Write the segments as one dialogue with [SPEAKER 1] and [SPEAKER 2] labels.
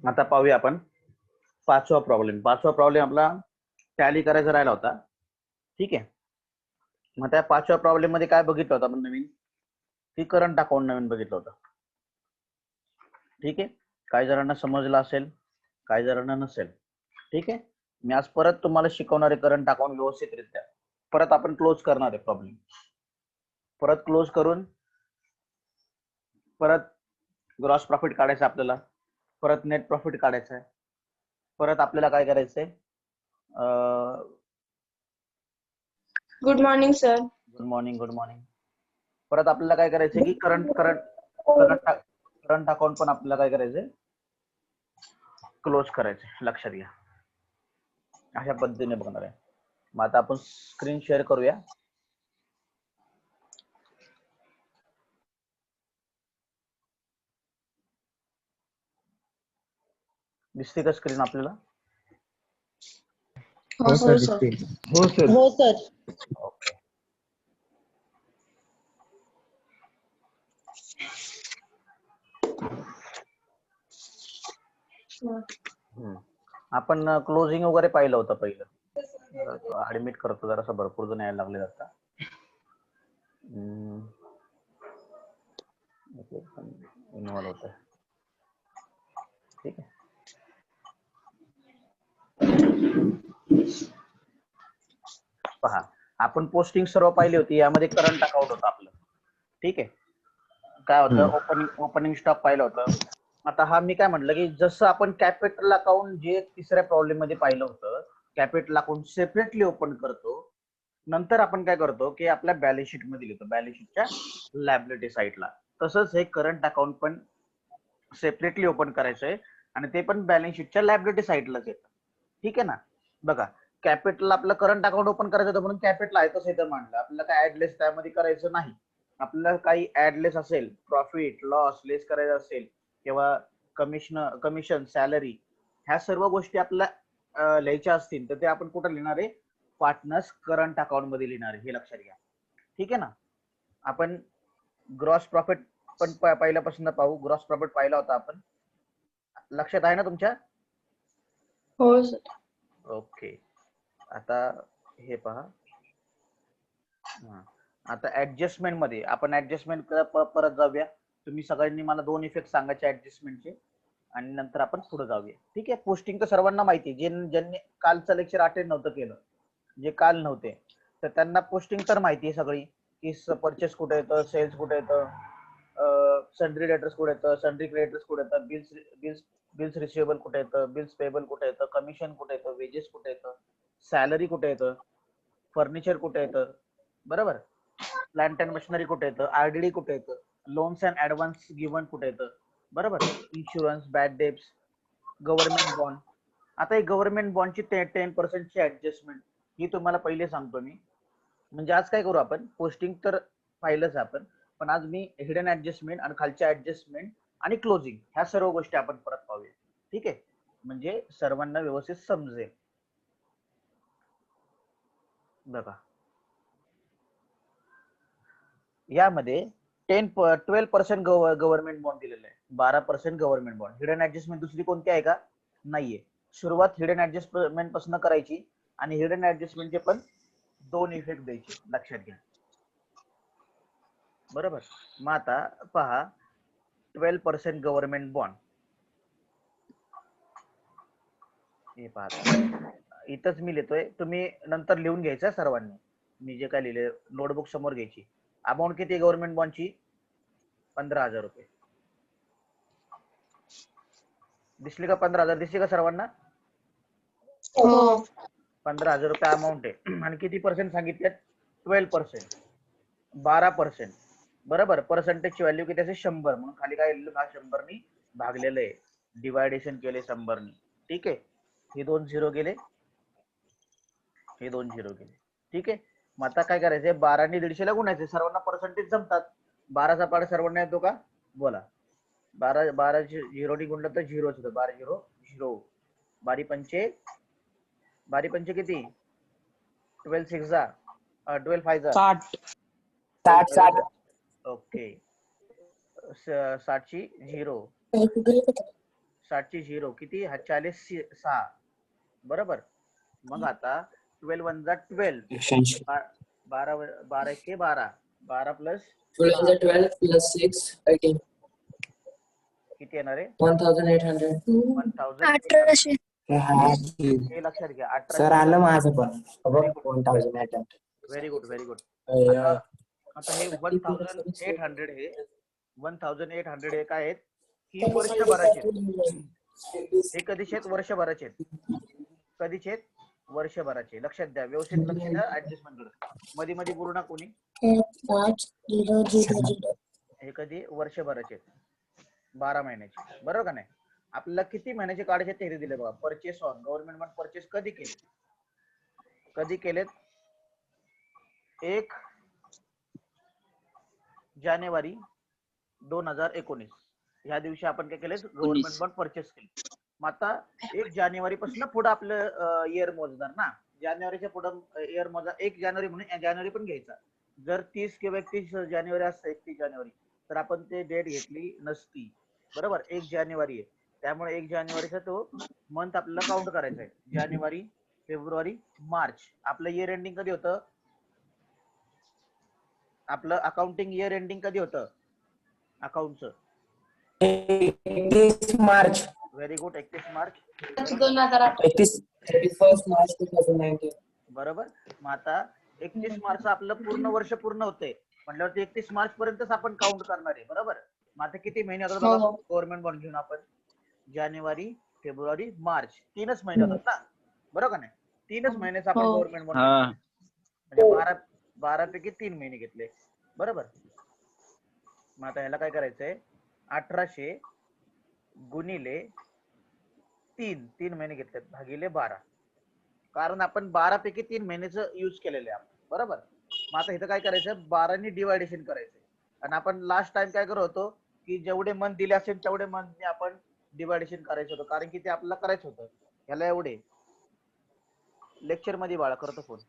[SPEAKER 1] आता पाहूया आपण पाचवा प्रॉब्लेम आपला टॅली करायचा राहिला होता. ठीक आहे. मग त्या पाचव्या प्रॉब्लेम मध्ये काय बघितलं होतं आपण नवीन, की करंट अकाउंट नवीन बघितलं होतं. ठीक आहे. काही जणांना समजलं असेल, काही जणांना नसेल. ठीक आहे. मी आज परत तुम्हाला शिकवणार आहे करंट अकाउंट व्यवस्थितरित्या. परत आपण क्लोज करणार आहे प्रॉब्लेम. परत क्लोज करून परत ग्रॉस प्रॉफिट काढायचं आपल्याला, परत नेट प्रॉफिट काढायचं आहे, परत आपल्याला काय करायचंय,
[SPEAKER 2] good morning sir.
[SPEAKER 1] Good morning. परत आपल्याला काय करायचंय की करंट अकाउंट पण आपल्याला काय करायचंय, क्लोज करायचंय. लक्षात घ्या. अशा पद्धतीने बघणार आहे. मग आता आपण स्क्रीन शेअर करूया. दिसते का स्क्रीन आपल्याला?
[SPEAKER 2] हो सर.
[SPEAKER 3] हो सर.
[SPEAKER 1] ओके. आपण क्लोजिंग वगैरे पाहिलं होतं पहिलं. ऍडमिट करतो जरासं, भरपूर जण यायला लागले आता. इन्व्हॉल्व होत आहे. ठीक आहे. पहा, आपण पोस्टिंग सर्व पाहिली होती. यामध्ये करंट अकाउंट होतं आपलं. ठीक आहे. काय होतं, ओपनिंग स्टॉक पाहिलं होतं. आता हा मी काय म्हटलं की जसं आपण कॅपिटल अकाउंट जे तिसऱ्या प्रॉब्लेम मध्ये पाहिलं होतं, कॅपिटल अकाउंट सेपरेटली ओपन करतो, नंतर आपण काय करतो की आपल्या बॅलन्स शीट मध्ये लिहितो, बॅलन्स शीटच्या लायबिलिटी साईडला. तसंच हे करंट अकाउंट पण सेपरेटली ओपन करायचंय आणि ते पण बॅलन्स शीटच्या लायबिलिटी साईडलाच येतं. ठीक आहे ना. बघा, कॅपिटल आपलं करंट अकाउंट ओपन करायचं होतं म्हणून कॅपिटल आहे तसं इथं मांडलं. आपल्याला काय ऍडलेस त्यामध्ये करायचं नाही. आपल्याला काही ऍडलेस असेल, प्रॉफिट लॉस लेस करायचं असेल किंवा कमिशन सॅलरी, ह्या सर्व गोष्टी आपल्याला लिहायच्या असतील तर ते आपण कुठं लिहिणार आहे, पार्टनर्स करंट अकाउंट मध्ये लिहिणार आहे. हे लक्षात घ्या. ठीक आहे ना. आपण ग्रॉस प्रॉफिट पण पहिल्यापासून पाहू. ग्रॉस प्रॉफिट पाहिला होता आपण. लक्षात आहे ना तुमच्या?
[SPEAKER 2] हो सर.
[SPEAKER 1] ओके. आता हे पहा. आता ऍडजस्टमेंट मध्ये आपण ऍडजस्टमेंट परत जाऊया. तुम्ही सगळ्यांनी मला दोन इफेक्ट सांगायचे ऍडजस्टमेंटचे आणि नंतर आपण पुढे जाऊया. ठीक आहे. पोस्टिंग तर सर्वांना माहिती आहे. ज्यांनी कालचं लेक्चर अटेंड नव्हतं केलं, जे काल नव्हते, तर त्यांना पोस्टिंग तर माहिती आहे सगळी, की परचेस कुठे येतं, सेल्स कुठे येतं, सन्ड्री डेटर्स कुठे येतं, सन्ड्री क्रेडिटर्स कुठे येतं, बिल्स रिसिवेबल कुठे येतं, बिल्स पेबल कुठे येतं, कमिशन कुठे येतं, वेजेस कुठे येतं, सॅलरी कुठे येतं, फर्निचर कुठे येतं, बरोबर, प्लांट अँड मशिनरी कुठे येतं, आरडीडी कुठे येतं, लोन्स अँड ऍडव्हान्स गिव्हन कुठे येतं, बरोबर, insurance, bad debts, government bond. आता ही गव्हर्नमेंट बॉन्डची 10% ऍडजस्टमेंट ही तुम्हाला पहिले सांगतो मी. म्हणजे आज काय करू आपण, पोस्टिंग तर पाहिलंच आपण, पण आज मी हिडन ऍडजस्टमेंट आणि खालच्या ऍडजस्टमेंट आणि क्लोजिंग ह्या सर्व गोष्टी आपण परत पाहूया. ठीक आहे. म्हणजे सर्वांना व्यवस्थित समजेल. बघा, यामध्ये 12% गव्हर्नमेंट बॉन्ड दिलेलं आहे, 12% गव्हर्नमेंट बॉन्ड. हिडन ऍडजस्टमेंट दुसरी कोणती आहे का? नाहीये. सुरुवात हिडन ऍडजस्टमेंट पासून करायची आणि हिडन ऍडजस्टमेंटचे पण दोन इफेक्ट द्यायचे. लक्षात घ्या. बरोबर. मग आता पहा, 12% गव्हर्नमेंट बॉन्ड हे पहा, इथंच मी लिहितोय, तुम्ही नंतर लिहून घ्यायचं सर्वांनी. मी जे काय लिहिले नोटबुक समोर घ्यायची. अमाऊंट किती गव्हर्नमेंट बॉन्डची? 15,000 रुपये. दिसली का? 15,000 दिसली का सर्वांना?
[SPEAKER 2] हो.
[SPEAKER 1] 15,000 रुपये अमाऊंट आहे आणि किती पर्सेंट सांगितले? 12%, 12%. बरोबर. पर्सेंटेजची व्हॅल्यू किती असेल? 100. म्हणून खाली काय लिहिलं? 100 नी भागलेलं आहे, डिवायडेशन केले 100 नी. ठीक आहे. हे 2 झिरो गेले, हे 2 झिरो गेले. ठीक आहे. मग आता काय करायचंय, 12 नी 150 ला गुणायचे. सर्वांना पर्सेंटेज जमतात. 12चा पाढ सर्वांना येतो का? बोला. 12 झिरो नी गुणलं तर झिरोच होतं. 12 झिरो झिरो. 12 पंचे किती? 12 सिक्स जा 12 फाइव जा
[SPEAKER 3] 60.
[SPEAKER 1] ओके. 60 ची झिरो 60 ची 0 किती हा 40 6 बरोबर. मग आता 12 1 जा 12
[SPEAKER 4] 180.
[SPEAKER 1] 12 12 एके 12 12 प्लस
[SPEAKER 4] 12 plus 6, 18.
[SPEAKER 1] किती येणार आहे
[SPEAKER 4] 1800.
[SPEAKER 1] 1800 हे लक्षात घ्या
[SPEAKER 3] सर
[SPEAKER 1] 1800
[SPEAKER 3] आलं माझं पण. बघ 1800.
[SPEAKER 1] Very good very good.
[SPEAKER 4] अय्या.
[SPEAKER 1] आता हे 1800 हे 1800 हे काय आहेत ही वर्षभराचे आहेत. हे कधीचे आहेत वर्षभराचे आहेत. कधीचे आहेत वर्षभराचे. लक्षात द्या व्यवस्थित लक्ष द्या ऍडजस्टमेंट कडे. मध्ये मध्ये पूर्ण कोणी हे कधी वर्षभराचे आहेत. 12 महिन्याचे बरोबर का नाही. आपल्याला किती महिन्याचे काढायचे ते दिले बघा. Purchase on government bond purchase कधी केले कधी केलेत 1 जानेवारी 2019 ह्या दिवशी आपण काय केले गव्हर्नमेंट बॉन्ड परचेस केले. मग आता 1 जानेवारी पासून पुढे आपलं इयर मोजणार ना. जानेवारीच्या पुढे इयर मोजा 1 जानेवारी म्हणून जानेवारी पण घ्यायचा. जर 30 किंवा 31 जानेवारी असतं 31 जानेवारी तर आपण ते डेट घेतली नसती बरोबर. 1 जानेवारी आहे त्यामुळे 1 जानेवारीचा तो मंथ आपल्याला काउंट करायचा आहे. जानेवारी फेब्रुवारी मार्च. आपलं इयर एंडिंग कधी होतं आपलं अकाउंटिंग इयर एंडिंग कधी होतं अकाउंटचं
[SPEAKER 3] 31 March.
[SPEAKER 1] Very good 31 March
[SPEAKER 4] 31st March 2019.
[SPEAKER 1] बरोबर. मग आता 31 मार्च आपलं पूर्ण वर्ष पूर्ण होते म्हटल्यावरती 31 मार्च पर्यंतच आपण काउंट करणार आहे बरोबर. मग आता किती महिने होतात बघा गव्हर्नमेंट बॉन्ड घेऊन आपण जानेवारी फेब्रुवारी मार्च 3च महिने होतात ना बरोबर का नाही. 3च महिन्याचा आपण गव्हर्नमेंट बॉन्ड म्हणजे 12 पैकी 3 महिने घेतले बरोबर. मग आता ह्याला काय करायचंय 1800 गुणिले 3 महिने घेतले भागिले 12 कारण आपण 12 पैकी 3 महिन्याचं यूज केलेलं आहे आपण बरोबर. मग आता इथं काय करायचं 12 ने डिवायडेशन करायचं आणि आपण लास्ट टाइम काय करत होतो की जेवढे मंथ दिले असेल तेवढे मंथने आपण डिवायडेशन करायचं होतं कारण की ते आपल्याला करायचं होतं. ह्याला एवढे लेक्चर मध्ये बाळा करतो फोन.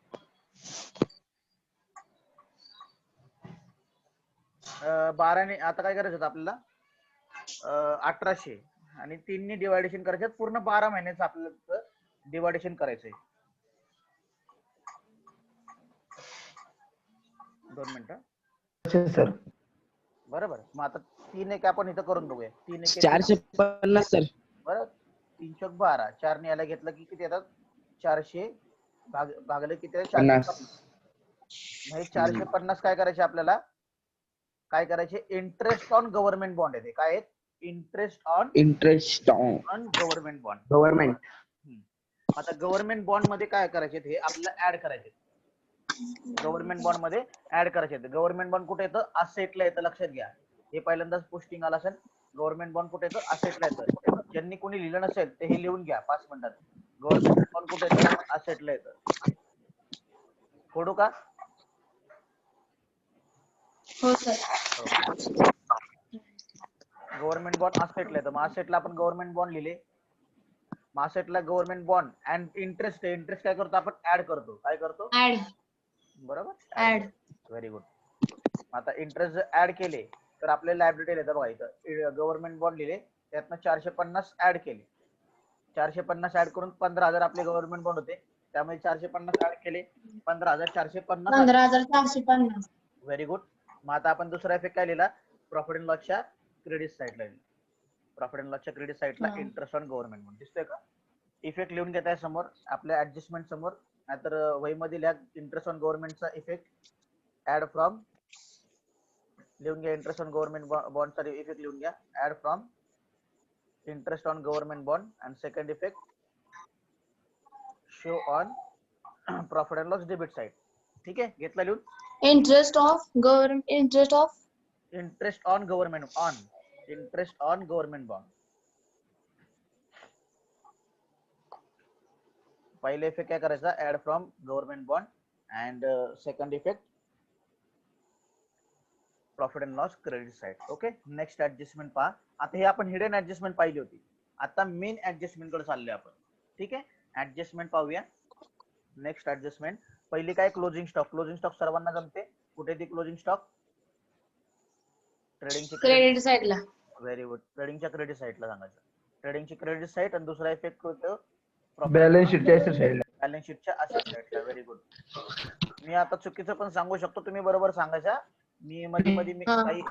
[SPEAKER 1] 12 ने आता काय करायचं होतं आपल्याला 1800 आणि 3 ने डिवायडेशन करायचं पूर्ण 12 महिन्याचं आपल्याला डिवायडेशन करायचंय. 2 मिनिटं
[SPEAKER 3] सर
[SPEAKER 1] बरोबर. मग आता 3 एक आपण इथं करून बघूया. 3 एक
[SPEAKER 3] 450 सर.
[SPEAKER 1] बरं 3 चौक 12 4 ने याला घेतलं की किती येतात 400 भागले किती 450. मग हे 450 काय करायचे आपल्याला काय करायचे इंटरेस्ट ऑन गव्हर्नमेंट बॉन्ड आहे. काय आहेत interest on government bond.
[SPEAKER 3] Government.
[SPEAKER 1] आता गव्हर्नमेंट बॉन्ड मध्ये काय करायचे हे आपल्याला ऍड करायचे. गव्हर्नमेंट बॉन्ड मध्ये ऍड करायचे. गव्हर्नमेंट बॉन्ड कुठे येतं असेटला येतं. लक्षात घ्या हे पहिल्यांदाच पोस्टिंग आला असेल. गव्हर्नमेंट बॉन्ड कुठे येतं असेटला येतं. ज्यांनी कोणी लिहिलं नसेल ते हे लिहून घ्या 5 मिनिटात. गव्हर्नमेंट बॉन्ड कुठे येतं असेटला येतं. फोडू का
[SPEAKER 2] हो सर.
[SPEAKER 1] गव्हर्नमेंट बॉन्ड असेटला येतं. मग असेटला आपण गव्हर्नमेंट बॉन्ड लिहिले. मग असेटला गव्हर्नमेंट बॉन्ड अँड इंटरेस्ट आहे. इंटरेस्ट काय करतो आपण ऍड करतो. काय करतो
[SPEAKER 2] ऍड
[SPEAKER 1] बरोबर
[SPEAKER 2] ऍड.
[SPEAKER 1] Very good. आता इंटरेस्ट जर ऍड केले तर आपल्याला लायबिलिटी येतं बघा इथं गव्हर्नमेंट बॉन्ड लिहिले त्यातनं 450 ऍड केले. 450 ऍड करून 15,000 आपले गव्हर्नमेंट बॉन्ड होते त्यामुळे 450 ऍड केले 15,450.
[SPEAKER 2] 15,450.
[SPEAKER 1] Very good. मग आता आपण दुसरा इफेक्ट काय लिहिला प्रॉफिट अँड लॉसच्या क्रेडिट साईडला लिहिला. प्रॉफिट अँड लॉसच्या क्रेडिट साईडला इंटरेस्ट ऑन गव्हर्नमेंट बॉन्ड दिसतोय का. इफेक्ट लिहून घेत आहे समोर आपल्या ऍडजस्टमेंट समोर नाहीतर वहीमध्ये लिहा इंटरेस्ट ऑन गव्हर्नमेंटचा इफेक्ट ऍड फ्रॉम लिहून घ्या. इंटरेस्ट ऑन गव्हर्नमेंट बॉन्डचा इफेक्ट लिहून घ्या add from interest on government bond and second effect show on profit and loss debit side. ठीक आहे घेतला लिहून.
[SPEAKER 2] Interest of
[SPEAKER 1] interest on government bond. पहिले इफेक्ट काय करायचा add from government bond and second effect profit and loss credit side. Okay next adjustment पहा. आता हे आपण हिडन ऍडजस्टमेंट पाहिली होती. आता मेन ऍडजस्टमेंट कडे चाललोय आपण. ठीक आहे ऍडजस्टमेंट पाहूया. नेक्स्ट ऍडजस्टमेंट पहिली काय क्लोजिंग स्टॉक. क्लोजिंग स्टॉक सर्वांना जमते. कुठे ती क्लोजिंग स्टॉक ट्रेडिंगची
[SPEAKER 2] क्रेडिट साईडला.
[SPEAKER 1] व्हेरी गुड ट्रेडिंगच्या क्रेडिट साईडला सांगायचं. ट्रेडिंगची क्रेडिट साईड आणि दुसरा इफेक्ट होतो
[SPEAKER 5] बॅलन्स शीटच्या असेट साईडला.
[SPEAKER 1] बॅलन्स शीटच्या असेट साईडला. Very good. मी आता चुकीचं पण सांगू शकतो, तुम्ही बरोबर सांगायचा. मी मध्ये मध्ये मी काही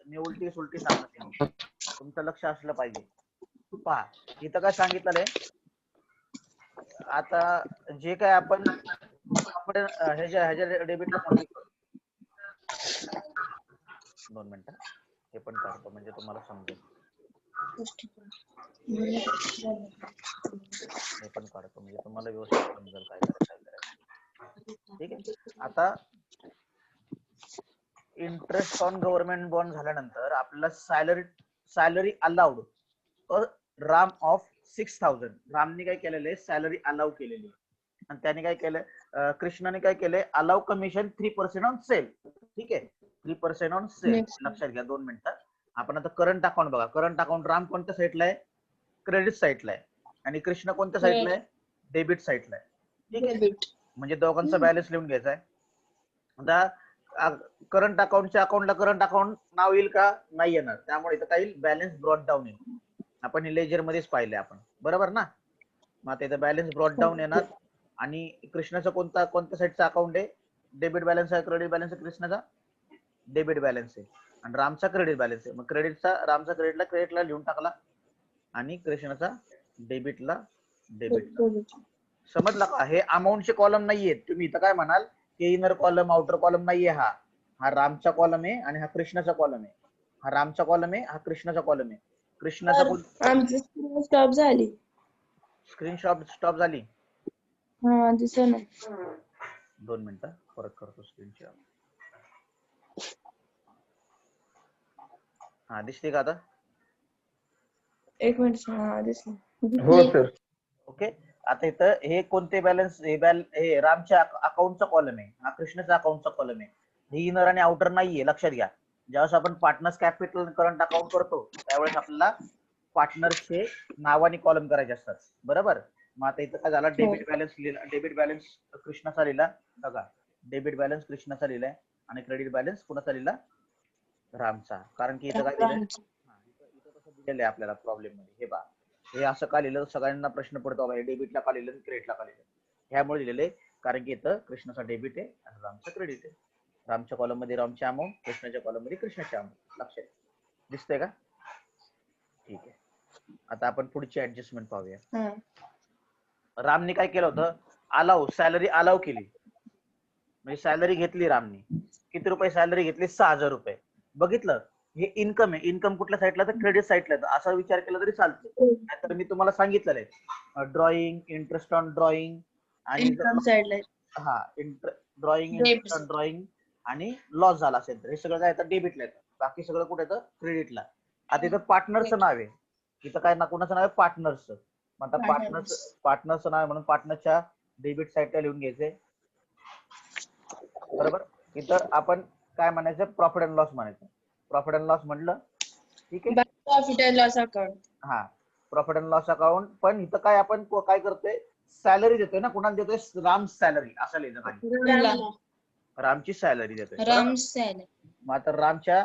[SPEAKER 1] मी उलटी सुलटी सांगत नाही. तुमचं लक्ष असलं पाहिजे. पहा इथं काय सांगितलं आहे, आता जे काय आपण ह्याच्या डेबिटला कॉन्ट्रीब्यूट करू. 2 मिनिटं हे पण काढतो म्हणजे तुम्हाला समजेल. हे पण काढतो म्हणजे तुम्हाला व्यवस्थित समजेल काय करायचं. ठीक आहे. आता इंटरेस्ट ऑन गव्हर्नमेंट बॉन्ड झाल्यानंतर आपल्याला सॅलरी अलाउड राम ऑफ 6000. रामने काय केलेलं आहे, सॅलरी अलाउ केलेली आहे. आणि त्याने काय केलं, कृष्णाने काय केलंय, अलाउ कमिशन 3% ऑन सेल. ठीक आहे, 3% ऑन सेल. लक्षात घ्या. 2 मिनिटं. आपण आता करंट अकाउंट बघा. करंट अकाउंट राम कोणत्या साईडला आहे, क्रेडिट साईडला आहे, आणि कृष्ण कोणत्या साईडला आहे, डेबिट साईडला आहे. ठीक आहे, म्हणजे दोघांचा बॅलन्स लिहून घ्यायचा आहे. आता करंट अकाउंटच्या अकाउंटला करंट अकाउंट नाव येईल का, नाही येणार. त्यामुळे इथं काही बॅलन्स ब्रॉट डाऊन येईल. आपण हे लेजर मध्येच पाहिले आपण, बरोबर ना. मग आता इथं बॅलन्स ब्रॉट डाऊन येणार. आणि कृष्णाचा कोणत्या साईडचा अकाउंट आहे, डेबिट बॅलन्स आहे, क्रेडिट बॅलन्स आहे. कृष्णाचा डेबिट बॅलन्स आहे आणि रामचा क्रेडिट बॅलन्स आहे. मग रामचा क्रेडिटला लिहून टाकला आणि कृष्णाचा डेबिटला डेबिट. समजला का. हे अमाऊंटचे कॉलम नाहीये. तुम्ही इथं काय म्हणाल की इनर कॉलम आउटर कॉलम नाहीये. हा रामचा कॉलम आहे आणि हा कृष्णाचा कॉलम आहे. हा रामचा कॉलम आहे, हा कृष्णाचा कॉलम आहे. कृष्णाचा
[SPEAKER 2] आमची स्क्रीन स्टॉप झाली.
[SPEAKER 1] स्क्रीनशॉट स्टॉप झाली.
[SPEAKER 2] हा दिसत नाही.
[SPEAKER 1] 2 मिनिटं परत करतो स्क्रीनशॉट. हा दिसते का आता.
[SPEAKER 2] 1 मिनिट. हा दिसलं.
[SPEAKER 5] हो सर.
[SPEAKER 1] ओके. आता इथं हे कोणते बॅलन्स, हे रामच्या अकाउंटचा कॉलम आहे, हा कृष्णाचा अकाउंटचा कॉलम आहे. ही इनर आणि आउटर नाहीये. लक्षात घ्या. ज्यावेळेस आपण पार्टनर्स कॅपिटल करंट अकाउंट करतो त्यावेळेस आपल्याला पार्टनर्सचे नावाने कॉलम करायचे असतात, बरोबर. मग आता इथं काय झालं, डेबिट बॅलन्स लिहिला, डेबिट बॅलन्स कृष्णाचा लिहिला बघा, डेबिट बॅलन्स कृष्णाचा लिहिलाय आणि क्रेडिट बॅलन्स कुणाचा लिहिला, रामचा. कारण की इथं काय दिलंय, इथं कसं दिलेलं आहे आपल्याला प्रॉब्लेम मध्ये, हे बघा. हे असं का लिहिलं, सगळ्यांना प्रश्न पडतो बाबा, हे डेबिटला का लिहिलं, क्रेडिटला का लिहिलं. ह्यामुळे लिहिलेलं आहे कारण की इथं कृष्णाचा डेबिट आहे आणि रामचा क्रेडिट आहे. रामच्या कॉलम मध्ये रामची अमाऊंट, कृष्णाच्या कॉलम मध्ये कृष्णाची अमाऊंट. लक्षात दिसतंय का. ठीक आहे. आता आपण पुढची ऍडजस्टमेंट पाहूया. रामने काय केलं होतं, अलाउ, सॅलरी अलाउ केली, म्हणजे सॅलरी घेतली रामने. किती रुपये सॅलरी घेतली, 6000 रुपये. बघितलं, हे इन्कम आहे. इन्कम कुठल्या साईडला, तर क्रेडिट साईडला. असा विचार केला तरी चालतो. तर मी तुम्हाला सांगितलेलं आहे ड्रॉइंग, इंटरेस्ट ऑन ड्रॉइंग आणि हा ड्रॉइंग, इंटरेस्ट ऑन ड्रॉइंग आणि लॉस झाला असेल तर हे सगळं काय येतं, डेबिटला येतं. बाकी सगळं कुठे येतं, क्रेडिटला. आता इथं पार्टनरचं नाव आहे, इथं काय ना कुणाचं नाव आहे, पार्टनरचं. मग आता पार्टनरचं नाव आहे म्हणून पार्टनरच्या डेबिट साईडला लिहून घ्यायचंय, बरोबर. इथं आपण काय म्हणायचं, प्रॉफिट अँड लॉस म्हणायचं. प्रॉफिट अँड लॉस म्हटलं, ठीक आहे.
[SPEAKER 2] Profit and loss account.
[SPEAKER 1] हा, प्रॉफिट अँड लॉस अकाउंट. पण इथं काय आपण काय करतोय, सॅलरी देतोय ना. कुणाला देतोय, राम सॅलरी असं लिहिलं खाली, रामची सॅलरी देतोय. मग आता रामच्या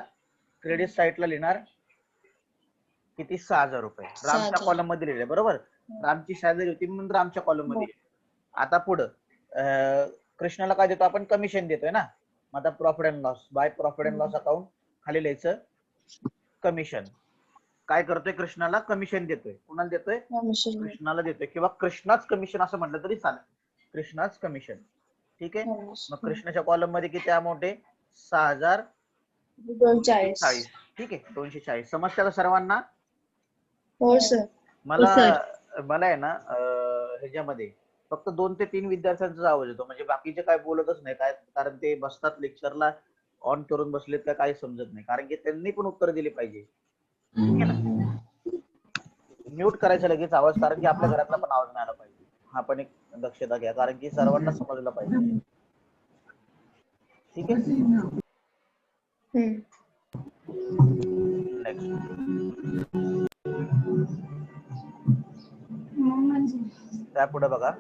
[SPEAKER 1] क्रेडिट साईडला लिहिणार किती, 6000 रुपये रामच्या कॉलम मध्ये लिहिले, बरोबर. रामची सॅलरी होती म्हणून रामच्या कॉलम मध्ये. आता पुढं कृष्णाला काय देतो आपण, कमिशन देतोय ना. मग आता profit and loss, by profit and loss account खाली लिहायचं कमिशन. काय करतोय, कृष्णाला कमिशन देतोय. कुणाला देतोय, कृष्णाला देतोय, किंवा कृष्णाच कमिशन असं म्हटलं तरी चालेल, कृष्णाच कमिशन. ठीक आहे. मग कृष्णाच्या कॉलम मध्ये किती अमाऊंट आहे, 6240. ठीक आहे, 240. समजतं का सर्वांना.
[SPEAKER 2] हो सर.
[SPEAKER 1] मला आहे ना ह्याच्यामध्ये फक्त 2 ते 3 विद्यार्थ्यांचा आवाज येतो, म्हणजे बाकीचे काय बोलतच नाही काय, कारण ते बसतात लेक्चरला, ऑन करून बसलेत का काही समजत नाही, कारण की त्यांनी पण उत्तर दिले पाहिजे. म्यूट करायचं लगेच आवाज, कारण की आपल्या घरातला पण आवाज नाही आला पाहिजे. हा पण एक दक्षता घ्या, कारण की सर्वांना समजलं पाहिजे. ठीक आहे. नेक्स्ट त्यापुढे बघा,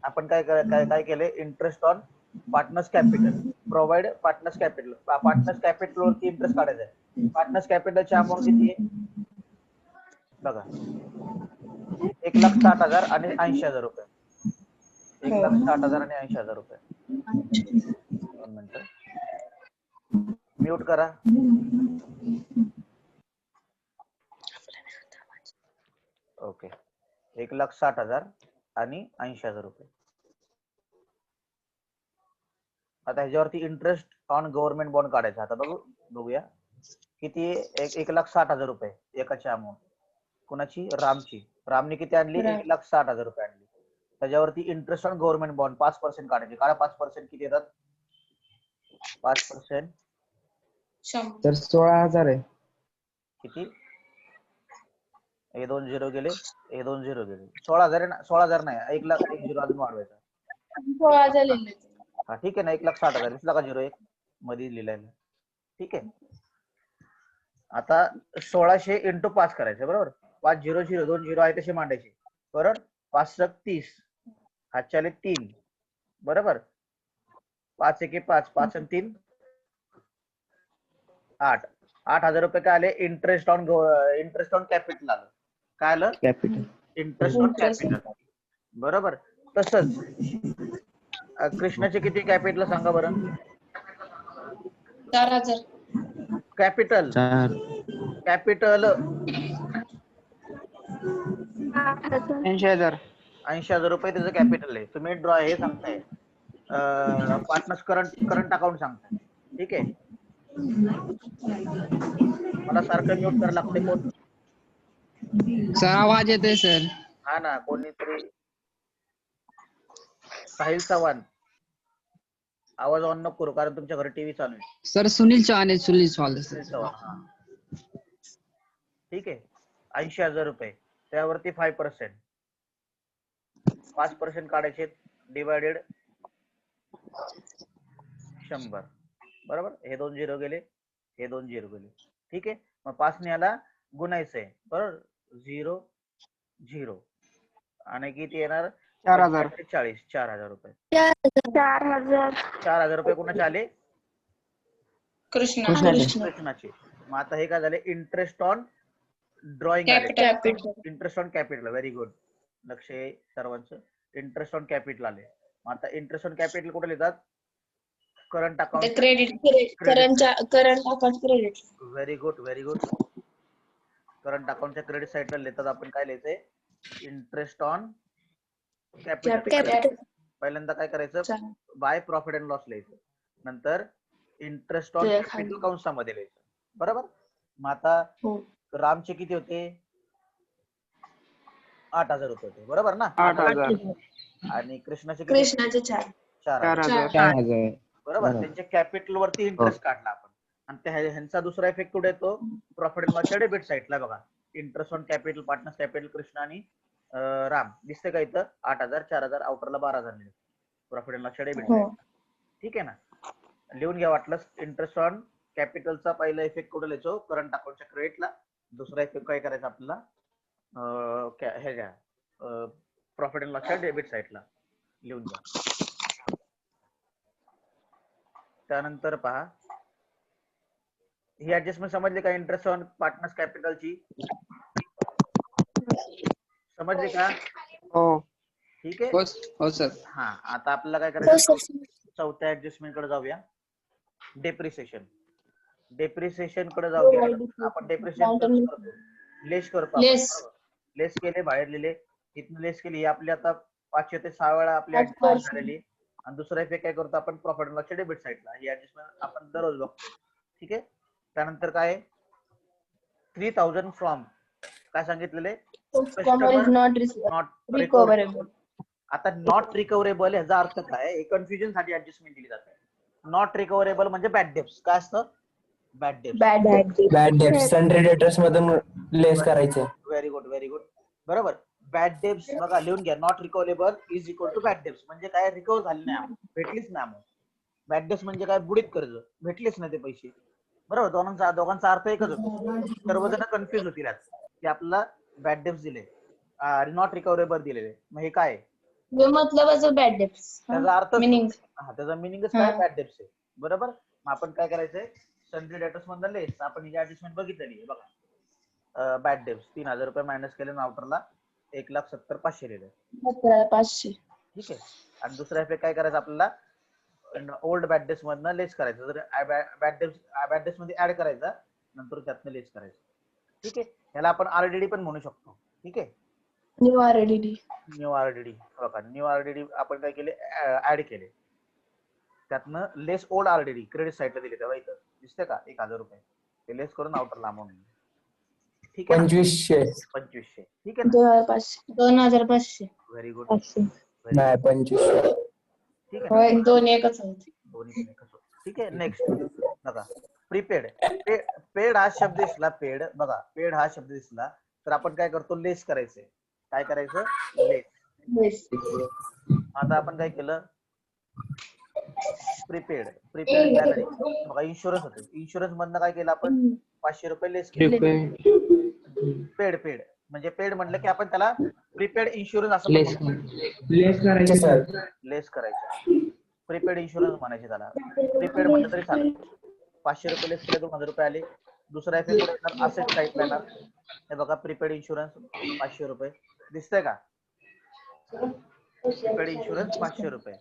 [SPEAKER 1] आपण काय केले, interest on partners capital, provide partners capital. Partners capital वरती इंटरेस्ट काढायचा आहे. पार्टनर्स कॅपिटलची अमाऊंट किती आहे बघा, 1,60,000 आणि 80,000 रुपये. 1,60,000 आणि 80,000 रुपये. 2 मिनिटं. म्यूट करा. ओके. 1,60,000 आणि 80,000 रुपये. आता ह्याच्यावरती इंटरेस्ट ऑन गव्हर्नमेंट बॉन्ड काढायचा. आता बघूया किती. 1,60,000 रुपये एकाची अमाऊंट. कुणाची? रामची. रामने किती आणली? 1,60,000 रुपये आणली. त्याच्यावरती इंटरेस्ट ऑन गव्हर्नमेंट बॉन्ड 5% काढायचे. काढा 5% किती येतात? 5%
[SPEAKER 5] तर 16,000 आहे.
[SPEAKER 1] किती? हे 2 0 गेले, हे 2 0 गेले. 16,000 आहे ना? 16,000 नाही, 1,00,000 एक 0 अजून वाढवायचा.
[SPEAKER 2] 16,000 लिहिले.
[SPEAKER 1] हा ठीक आहे ना. 1,60,000 दिसला का 0 1 मध्ये लिहिलाय. ठीक आहे. आता 1600 इंटू 5 करायचं बरोबर. 5 0 0 2 0 आहे तसे मांडायचे बरोबर. 5 30 हातच्याले 3 बरोबर. 5 1 5 5 आणि 3 8. 8,000 रुपये काय आले? इंटरेस्ट ऑन कॅपिटल आलं. काय आलं?
[SPEAKER 5] कॅपिटल.
[SPEAKER 1] इंटरेस्ट ऑन कॅपिटल बरोबर. तसंच कृष्णाचे किती कॅपिटल सांगा बरं?
[SPEAKER 2] 4,000.
[SPEAKER 1] कॅपिटल
[SPEAKER 5] 80,000.
[SPEAKER 1] 80,000 रुपये त्याचं कॅपिटल आहे. तुम्ही ड्रॉ हे सांगताय पार्टनर्स करंट अकाउंट सांगताय. ठीक आहे. मला सारखं म्यूट करायला लागते. कोण?
[SPEAKER 3] सर आवाज येतोय सर.
[SPEAKER 1] हा ना, कोणीतरी. साहिल चव्हाण आवाज ऑन नको करू कारण तुमच्या घरी टीव्ही चालू आहे.
[SPEAKER 3] सर सुनील चव्हाण आहे. सुनील चव्हाण
[SPEAKER 1] साहिल चव्हाण. हा ठीक आहे. 80,000 रुपये त्यावरती 5%. 5% काढायचे डिवायडेड 100 बरोबर. हे 2 0 गेले, हे 2 0 गेले. ठीक आहे. मग 5 ने याला गुणायचंय बरोबर. 0 0 आणि किती येणार?
[SPEAKER 5] 4,000.
[SPEAKER 1] 40. 4,000 रुपये.
[SPEAKER 2] 4,000
[SPEAKER 1] रुपये कोणाचे आले?
[SPEAKER 5] कृष्णाचे.
[SPEAKER 1] कृष्णाचे. मग आता हे काय झाले? इंटरेस्ट ऑन ड्रॉइंग आले.
[SPEAKER 2] Capital.
[SPEAKER 1] Interest on capital. Very good. लक्ष आहे सर्वांचं. इंटरेस्ट ऑन कॅपिटल आले. मग आता इंटरेस्ट ऑन कॅपिटल कुठे लिहितात? Current account.
[SPEAKER 2] Current account credit.
[SPEAKER 1] Very good. Current अकाउंटच्या क्रेडिट साईडला लिहितात. आपण काय लिहायचंय? Interest on capital. पहिल्यांदा काय करायचं? बाय प्रॉफिट अँड लॉस लिहायचं. नंतर इंटरेस्ट ऑन कॅपिटल कंसामध्ये लिहायचं बरोबर. मग आता रामचे किती होते? 8,000 रुपये होते बरोबर ना.
[SPEAKER 5] 8,000.
[SPEAKER 1] आणि कृष्णाचे
[SPEAKER 5] 4,000.
[SPEAKER 1] बरोबर. त्यांच्या कॅपिटल वरती इंटरेस्ट काढला आपण. आणि ह्यांचा दुसरा इफेक्ट कुठे येतो? प्रॉफिट अँड लॉसच्या डेबिट साईडला बघा. Interest on capital, partners capital, Krishna आणि राम दिसते का इथं? 8,000 4,000 आउटरला 12,000 प्रॉफिट अँड लॉसच्या डेबिट साईड. ठीक आहे ना. लिहून घ्या वाटलं. इंटरेस्ट ऑन कॅपिटलचा पहिला इफेक्ट कुठे लिहायचो? करंट अकाउंटच्या क्रेडिटला. दुसरा इफेक्ट काय करायचा आपल्याला? हे घ्या प्रॉफिट अँड लॉसच्या डेबिट साईडला लिहून घ्या. त्यानंतर पहा ही ऍडजस्टमेंट समजली का? इंटरेस्ट ऑन पार्टनर्स कॅपिटलची समजली का?
[SPEAKER 5] हो.
[SPEAKER 1] ठीक आहे.
[SPEAKER 3] हो सर.
[SPEAKER 1] हा आता आपल्याला काय करायचं? चौथ्या ऍडजस्टमेंट कडे जाऊया. डेप्रिसिएशन कडे जाऊया. आपण डेप्रिसिएशन लेस करतो. लेस केले, बाहेर लिहिले. इथून लेस केली. आपली आता 5 ते 6 वेळा आपली ऍडजस्टमेंट झालेली. आणि दुसरा इफेक्ट काय करतो आपण? प्रॉफिट अँड लॉसच्या डेबिट साईडला. ही ऍडजस्टमेंट आपण दररोज बघतो. ठीक आहे. त्यानंतर काय? 3,000 फ्रॉम काय सांगितलेले?
[SPEAKER 2] नॉट रिकव्हरेबल.
[SPEAKER 1] आता नॉट रिकव्हरेबल ह्याचा अर्थ काय? हे कन्फ्युजन साठी ऍडजस्टमेंट दिली जाते. नॉट रिकव्हरेबल म्हणजे बॅड डेब्ट्स. काय असतं? Bad debts.
[SPEAKER 4] सन्ड्री डेटर्स मधून लेस करायचे.
[SPEAKER 1] व्हेरी गुड बरोबर. बॅड डेब्ट्स बघा लिहून घ्या. Not recoverable is equal to bad debts. म्हणजे काय? रिकव्हर झाले नाही, भेटलीच नाही अमाऊंट. बॅड डेब्ट्स म्हणजे काय? बुडीत कर्ज, भेटलेच नाही ते पैसे बरोबर. दोघांचा अर्थ एकच होतो. सर्वजण कन्फ्युज होतील की आपल्याला बॅड डेब्ट्स दिले आणि नॉट रिकव्हरेबल दिलेले. मग हे काय?
[SPEAKER 2] मतलब बॅड डेब्ट्स.
[SPEAKER 1] त्याचा अर्थ
[SPEAKER 2] मीनिंग.
[SPEAKER 1] त्याचा मिनिंगच काय? बॅड डेब्ट्स आहे बरोबर. मग आपण काय करायचंय? सन्ड्री डेटर्स मधला लेस आपण ही ऍडजस्टमेंट बघितलेली आहे बघा. बॅड डेब्ट्स 3,000 रुपये मायनस केले आउटरला 1,70,500 लिहिलं.
[SPEAKER 2] 500.
[SPEAKER 1] ठीक आहे. आणि दुसरा इफेक्ट काय करायचं आपल्याला ओल्ड बॅड डेट्स मधनं लेस करायचं. जर बॅड डेट्स मध्ये ऍड करायचा, नंतर त्यातनं लेस करायचं. ठीक आहे. याला आपण आरडीडी पण म्हणू शकतो. ठीक आहे.
[SPEAKER 2] New RDD.
[SPEAKER 1] न्यू आरडीडी बघा, न्यू आरडीडी आपण काय केले, ऍड केले. त्यातनं लेस ओल्ड आरडीडी क्रेडिट साईडला दिले. तेव्हा इथं दिसते का 1,000 रुपये ते लेस करून आउटरला अमाऊंट. ठीक आहे ना.
[SPEAKER 4] 2500.
[SPEAKER 1] 2500. ठीक आहे ना.
[SPEAKER 2] 2,500. 2,500.
[SPEAKER 1] Very good.
[SPEAKER 2] 500.
[SPEAKER 4] नाही 2500.
[SPEAKER 1] ठीक आहे.
[SPEAKER 2] होय, दोन एकच होते.
[SPEAKER 1] दोन्ही पण एकच होतं. ठीक आहे. नेक्स्ट बघा, प्रीपेड. पेड हा शब्द दिसला, पेड बघा, पेड हा शब्द दिसला तर आपण काय करतो, लेस करायचंय. काय करायचं, लेस.
[SPEAKER 2] Yes.
[SPEAKER 1] आता आपण काय केलं, प्रीपेड सॅलरी बघा, इन्शुरन्स होते. इन्शुरन्स मधनं काय केलं आपण, 500 रुपये लेस केले. पेड म्हणजे पेड म्हटलं की आपण त्याला प्रीपेड इन्शुरन्स असं
[SPEAKER 3] लेस करायचे सर.
[SPEAKER 1] लेस करायचं. प्रीपेड इन्शुरन्स म्हणायचे त्याला. प्रीपेड म्हटलं तरी चालेल. 500 रुपये लेस केले, 2,000 रुपये आले. दुसरा इफेक्ट कुठे येणार, असेट टाईप येणार. हे बघा, प्रीपेड इन्शुरन्स 500 रुपये दिसतंय का. प्रीपेड इन्शुरन्स 500 रुपये.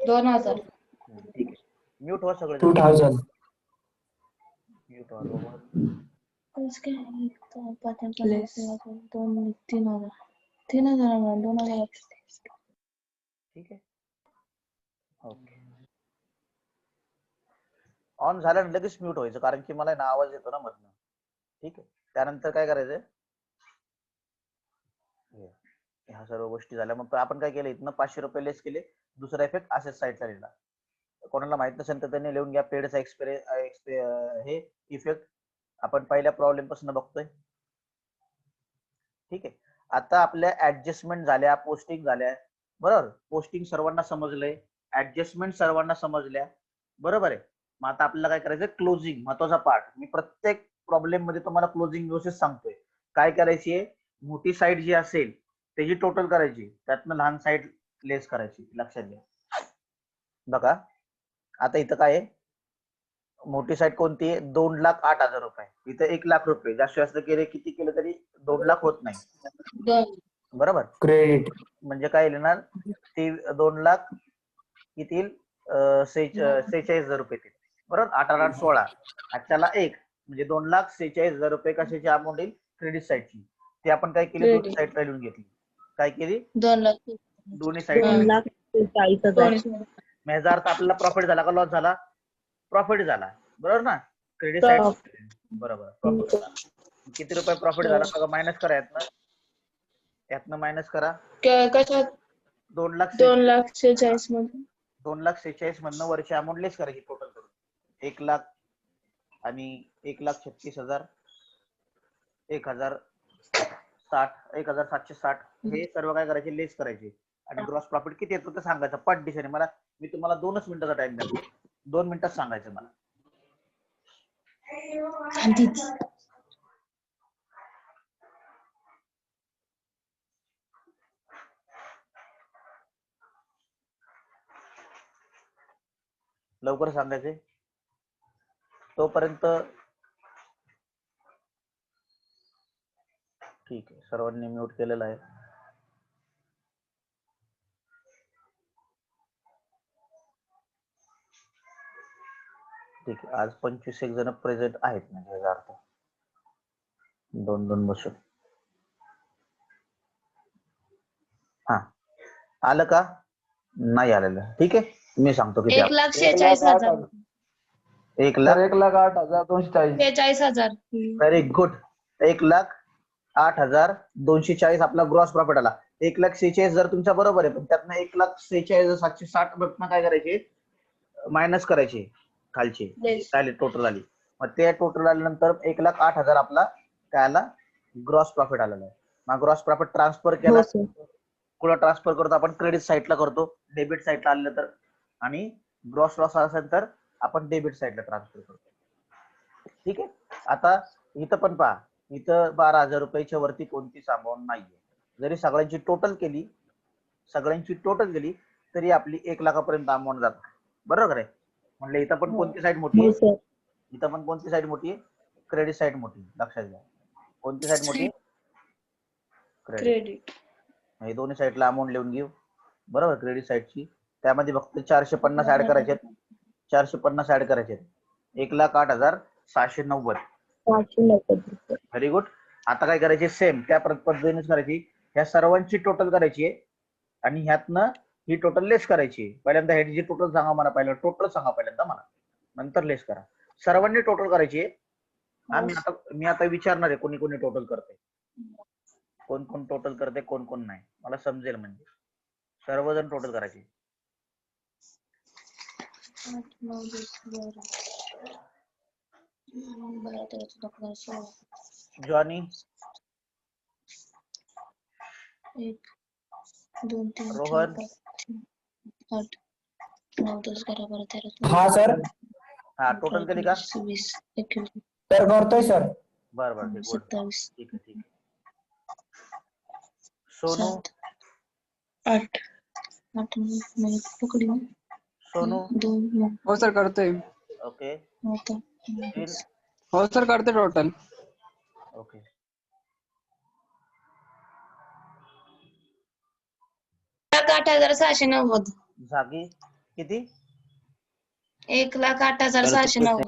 [SPEAKER 2] 2,000.
[SPEAKER 1] ठीक आहे. म्यूट व्हा सगळे.
[SPEAKER 4] 2000.
[SPEAKER 1] म्यूट व्हा.
[SPEAKER 2] 3,000.
[SPEAKER 1] ठीक आहे. ओके. ऑन झाल्यानंतर लगेच म्यूट व्हायचं, कारण की मला ना आवाज येतो ना मधनं. ठीक आहे. त्यानंतर काय करायचं, ह्या सर्व गोष्टी झाल्या. मग आपण काय केलं, इथनं 500 रुपये लेस केले. दुसरा इफेक्ट असेच साईडला लिहिला. कोणाला माहित नसेल तर त्यांनी लिहून घ्या. पेडचा हे इफेक्ट आपण पहिल्या प्रॉब्लेम पासून बघतोय. ठीक आहे. आता आपल्या ऍडजस्टमेंट झाल्या, पोस्टिंग झाल्या, बरोबर. पोस्टिंग सर्वांना समजलंय, ऍडजस्टमेंट सर्वांना समजल्या, बरोबर आहे. मग आता आपल्याला काय करायचं, क्लोजिंग महत्वाचा पार्ट. मी प्रत्येक प्रॉब्लेम मध्ये तुम्हाला क्लोजिंग प्रोसेस सांगतोय. काय करायची आहे, मोठी साईड जी असेल त्याची टोटल करायची, त्यातनं लहान साईड लेस करायची. लक्षात घ्या. बघा आता इथं काय आहे, मोठी साईड कोणती आहे, 2,08,000 रुपये. इथं 1,00,000 रुपये. जास्त केले, किती केलं तरी 2,00,000 होत नाही, बरोबर.
[SPEAKER 4] क्रेडिट
[SPEAKER 1] म्हणजे काय येणार, ते 2,00,000 किती 46,000 रुपये येतील, बरोबर. 8,816 त्याला 1 म्हणजे 2,46,000 रुपये कशाची अमाऊंट येईल, क्रेडिट साईडची. ते आपण काय केली, दोन्ही साईडला लिहून घेतली. काय केली,
[SPEAKER 2] 2,00,000.
[SPEAKER 1] दोन्ही साईड.
[SPEAKER 2] 2,40,000.
[SPEAKER 1] ह्याचा अर्थ आपल्याला प्रॉफिट झाला का लॉस झाला, प्रॉफिट झाला, बरोबर ना. क्रेडिट साईड बरोबर प्रॉफिट झाला. किती रुपये प्रॉफिट झाला बघा, मायनस करा यातनं मायनस करा.
[SPEAKER 2] कशात,
[SPEAKER 1] 2,46,000
[SPEAKER 2] मधून
[SPEAKER 1] 2,46,000 मधनं वरची अमाऊंट लेस करायची टोटल करून. 1,00,000 आणि 1,36,000, 1,760 हे सर्व काय करायचे, लेस करायचे. आणि ग्रॉस प्रॉफिट किती येतो ते सांगायचं पट दिशेने. मी तुम्हाला 2च मिनिटाचा टाइम देतो, 2 मिनिटात सांगायचं मला. लवकर सांगायचे तोपर्यंत. ठीक आहे, सर्वांनी म्यूट केलेलं आहे. ठीक आहे. आज 25 जण प्रेझेंट आहेत, म्हणजे याचा अर्थ 2-2 बसून. हा, आलं का, नाही आलेलं. ठीक आहे, मी सांगतो किती.
[SPEAKER 2] 1,46,000.
[SPEAKER 4] 1,08,240.
[SPEAKER 2] 46,000.
[SPEAKER 1] Very good. 1,08,240 आपला ग्रॉस प्रॉफिट आला. 1,46,000 जर तुमच्या बरोबर आहे, पण त्यातनं 1,46,760 बघणं काय करायचे, मायनस करायचे खालचे. काय टोटल आली, मग ते टोटल आल्यानंतर 1,08,000 आपला काय आला, ग्रॉस प्रॉफिट आलेला आहे. मग ग्रॉस प्रॉफिट ट्रान्सफर केला, कुठं ट्रान्सफर करतो आपण, क्रेडिट साईडला करतो. डेबिट साईडला आलं तर, आणि ग्रॉस लॉस असेल तर आपण डेबिट साईडला ट्रान्सफर करतो. ठीक आहे. आता इथं पण पहा, इथं 12,000 रुपयाच्या वरती कोणतीच अमाऊंट नाहीये. जरी सगळ्यांची टोटल केली तरी आपली 1,00,000पर्यंत अमाऊंट जात, बरोबर आहे. म्हणलं इथं पण कोणती साईड मोठी आहे, इथं पण कोणती साईड मोठी आहे, क्रेडिट साईड मोठी. लक्षात घ्या. कोणती साईड मोठी? क्रेडिट.
[SPEAKER 2] क्रेडिट.
[SPEAKER 1] हे दोन्ही साईडला अमाऊंट लिहून घेऊ. बरोबर, क्रेडिट साईडची त्यामध्ये फक्त 450 ऍड करायचे. 450 ऍड करायचे. 1,08,690.
[SPEAKER 2] 590 रुपये.
[SPEAKER 1] Very good. आता काय करायचे? सेम त्या पद्धतीनेच करायची. ह्या सर्वांची टोटल करायची आहे आणि ह्यातनं ही टोटल लेस करायची. पहिल्यांदा ह्याची टोटल सांगा मला, पहिलं टोटल सांगा पहिल्यांदा मला, नंतर लेस करा. सर्वांनी टोटल करायची आहे. मी आता विचारणार आहे कोणी कोणी टोटल करते, कोण कोण टोटल करते, कोण कोण नाही, मला समजेल. म्हणजे सर्वजण टोटल करायचे.
[SPEAKER 2] 8, 9, 10, 11. बारा, तेरा, चौदा, पंधरा, सोळा.
[SPEAKER 1] जॉनी,
[SPEAKER 2] 1, 2, 3,
[SPEAKER 1] रोहन,
[SPEAKER 2] 4, 5, 8, 9, 10, 11, 12, 13,
[SPEAKER 4] हा
[SPEAKER 2] 14.
[SPEAKER 4] सर.
[SPEAKER 1] हा टोटल केली का?
[SPEAKER 2] 20, 21,
[SPEAKER 4] तर करतोय सर.
[SPEAKER 1] बरं बरं, ठीक, गुड,
[SPEAKER 2] 27,
[SPEAKER 1] ठीक आहे, ठीक आहे. सोनू,
[SPEAKER 2] 7, 8, 8, 9, पकडी.
[SPEAKER 1] सोनू,
[SPEAKER 2] 2, 9,
[SPEAKER 5] हो सर करतोय.
[SPEAKER 1] ओके.
[SPEAKER 2] 9,
[SPEAKER 1] तीन,
[SPEAKER 5] हो सर करते टोटल.
[SPEAKER 1] ओके.
[SPEAKER 2] लाख 8,690.
[SPEAKER 1] जागी किती?
[SPEAKER 2] 1,08,690.